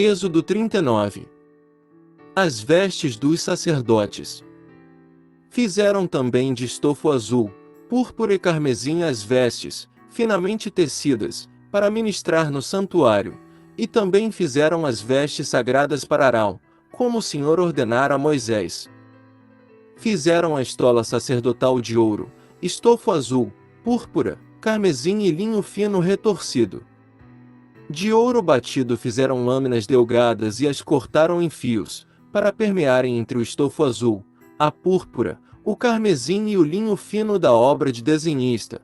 Êxodo 39. As vestes dos sacerdotes. Fizeram também de estofo azul, púrpura e carmesim as vestes, finamente tecidas, para ministrar no santuário, e também fizeram as vestes sagradas para Arão, como o Senhor ordenara a Moisés. Fizeram a estola sacerdotal de ouro, estofo azul, púrpura, carmesim e linho fino retorcido. De ouro batido fizeram lâminas delgadas e as cortaram em fios, para permearem entre o estofo azul, a púrpura, o carmesim e o linho fino da obra de desenhista.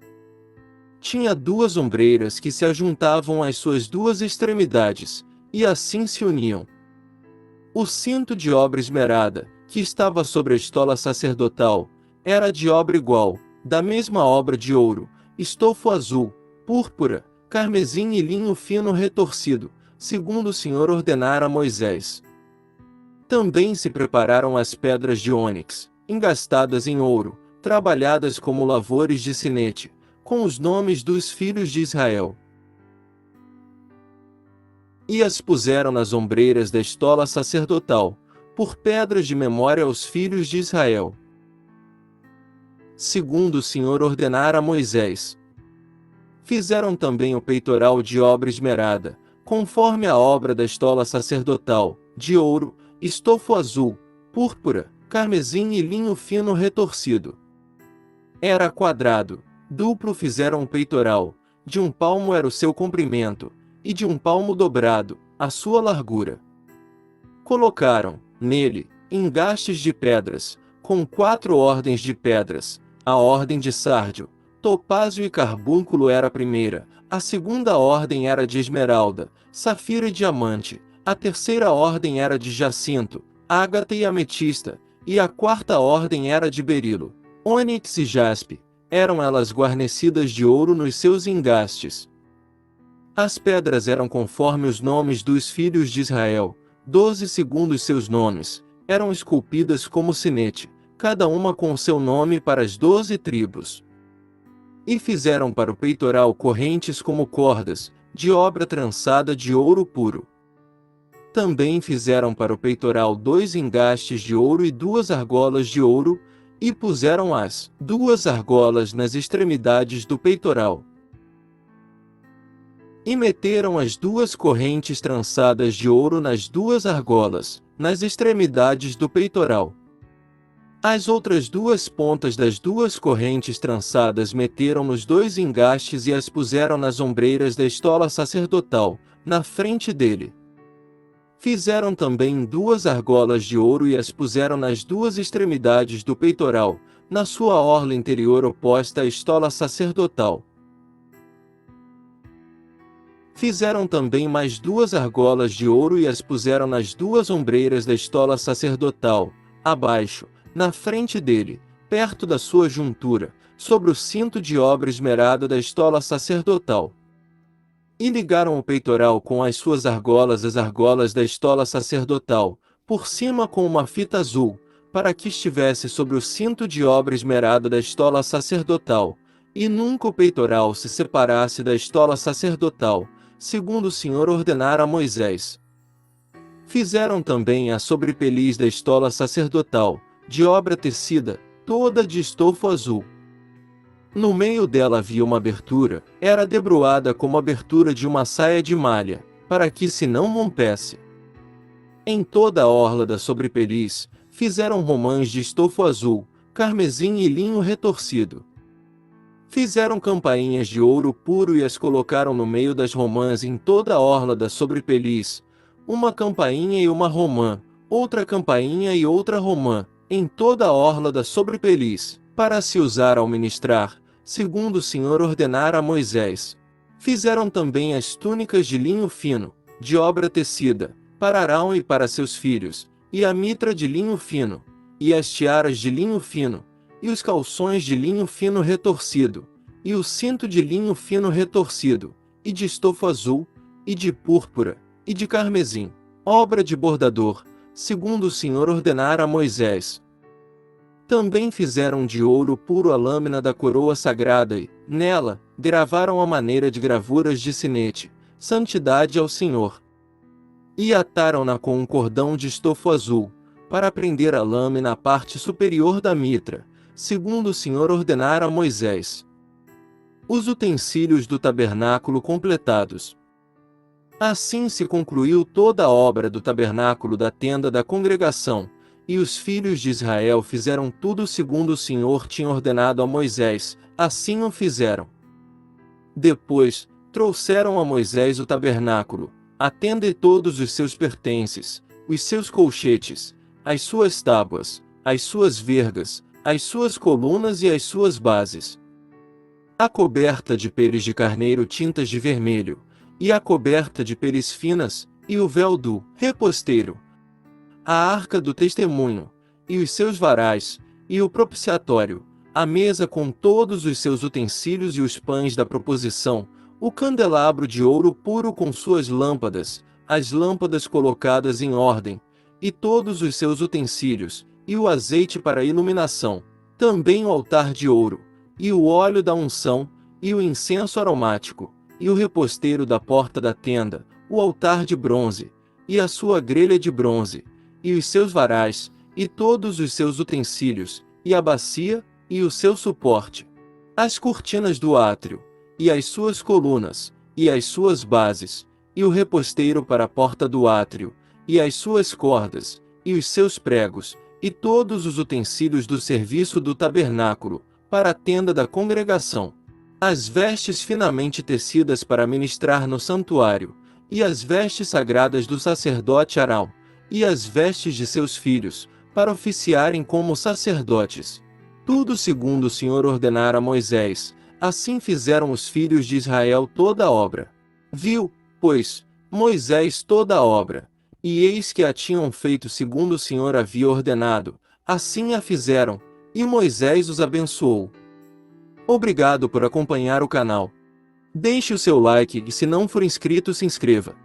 Tinha 2 ombreiras que se ajuntavam às suas 2 extremidades, e assim se uniam. O cinto de obra esmerada, que estava sobre a estola sacerdotal, era de obra igual, da mesma obra de ouro, estofo azul, púrpura, carmesim e linho fino retorcido, segundo o Senhor ordenara a Moisés. Também se prepararam as pedras de ônix, engastadas em ouro, trabalhadas como lavores de sinete, com os nomes dos filhos de Israel. E as puseram nas ombreiras da estola sacerdotal, por pedras de memória aos filhos de Israel, segundo o Senhor ordenara a Moisés. Fizeram também o peitoral de obra esmerada, conforme a obra da estola sacerdotal, de ouro, estofo azul, púrpura, carmesim e linho fino retorcido. Era quadrado, duplo fizeram o peitoral, de 1 palmo era o seu comprimento, e de 1 palmo dobrado, a sua largura. Colocaram, nele, engastes de pedras, com 4 ordens de pedras, a ordem de sárdio, topázio e carbúnculo era a primeira, a segunda ordem era de esmeralda, safira e diamante, a terceira ordem era de jacinto, ágata e ametista, e a quarta ordem era de berilo, ônix e jaspe, eram elas guarnecidas de ouro nos seus engastes. As pedras eram conforme os nomes dos filhos de Israel, 12 segundo os seus nomes, eram esculpidas como sinete, cada uma com seu nome para as 12 tribos. E fizeram para o peitoral correntes como cordas, de obra trançada de ouro puro. Também fizeram para o peitoral 2 engastes de ouro e 2 argolas de ouro, e puseram as 2 argolas nas extremidades do peitoral. E meteram as 2 correntes trançadas de ouro nas 2 argolas, nas extremidades do peitoral. As outras 2 pontas das 2 correntes trançadas meteram nos 2 engastes e as puseram nas ombreiras da estola sacerdotal, na frente dele. Fizeram também 2 argolas de ouro e as puseram nas 2 extremidades do peitoral, na sua orla interior oposta à estola sacerdotal. Fizeram também mais 2 argolas de ouro e as puseram nas 2 ombreiras da estola sacerdotal, abaixo, na frente dele, perto da sua juntura, sobre o cinto de obra esmerada da estola sacerdotal. E ligaram o peitoral com as suas argolas às argolas da estola sacerdotal, por cima com uma fita azul, para que estivesse sobre o cinto de obra esmerada da estola sacerdotal, e nunca o peitoral se separasse da estola sacerdotal, segundo o Senhor ordenara a Moisés. Fizeram também a sobrepeliz da estola sacerdotal, de obra tecida, toda de estofo azul. No meio dela havia uma abertura, era debruada como a abertura de uma saia de malha, para que se não rompesse. Em toda a orla da sobrepeliz, fizeram romãs de estofo azul, carmesim e linho retorcido. Fizeram campainhas de ouro puro e as colocaram no meio das romãs em toda a orla da sobrepeliz, uma campainha e uma romã, outra campainha e outra romã, em toda a orla da sobrepeliz, para se usar ao ministrar, segundo o Senhor ordenara a Moisés. Fizeram também as túnicas de linho fino, de obra tecida, para Arão e para seus filhos, e a mitra de linho fino, e as tiaras de linho fino, e os calções de linho fino retorcido, e o cinto de linho fino retorcido, e de estofo azul, e de púrpura, e de carmesim, obra de bordador, segundo o Senhor ordenara a Moisés. Também fizeram de ouro puro a lâmina da coroa sagrada e, nela, gravaram a maneira de gravuras de sinete, santidade ao Senhor. e ataram-na com um cordão de estofo azul, para prender a lâmina na parte superior da mitra, segundo o Senhor ordenara a Moisés. Os utensílios do tabernáculo completados. Assim se concluiu toda a obra do tabernáculo da tenda da congregação, e os filhos de Israel fizeram tudo segundo o Senhor tinha ordenado a Moisés, assim o fizeram. Depois, trouxeram a Moisés o tabernáculo, a tenda e todos os seus pertences, os seus colchetes, as suas tábuas, as suas vergas, as suas colunas e as suas bases. A coberta de peles de carneiro tintas de vermelho, e a coberta de peles finas, e o véu do reposteiro. A arca do testemunho, e os seus varais, e o propiciatório, a mesa com todos os seus utensílios e os pães da proposição, o candelabro de ouro puro com suas lâmpadas, as lâmpadas colocadas em ordem, e todos os seus utensílios, e o azeite para iluminação, também o altar de ouro, e o óleo da unção, e o incenso aromático, e o reposteiro da porta da tenda, o altar de bronze, e a sua grelha de bronze, e os seus varais, e todos os seus utensílios, e a bacia, e o seu suporte, as cortinas do átrio, e as suas colunas, e as suas bases, e o reposteiro para a porta do átrio, e as suas cordas, e os seus pregos, e todos os utensílios do serviço do tabernáculo, para a tenda da congregação. As vestes finamente tecidas para ministrar no santuário, e as vestes sagradas do sacerdote Arão, e as vestes de seus filhos, para oficiarem como sacerdotes. Tudo segundo o Senhor ordenara a Moisés, assim fizeram os filhos de Israel toda a obra. Viu, pois, Moisés toda a obra, e eis que a tinham feito segundo o Senhor havia ordenado, assim a fizeram, e Moisés os abençoou. Obrigado por acompanhar o canal. Deixe o seu like e se não for inscrito se inscreva.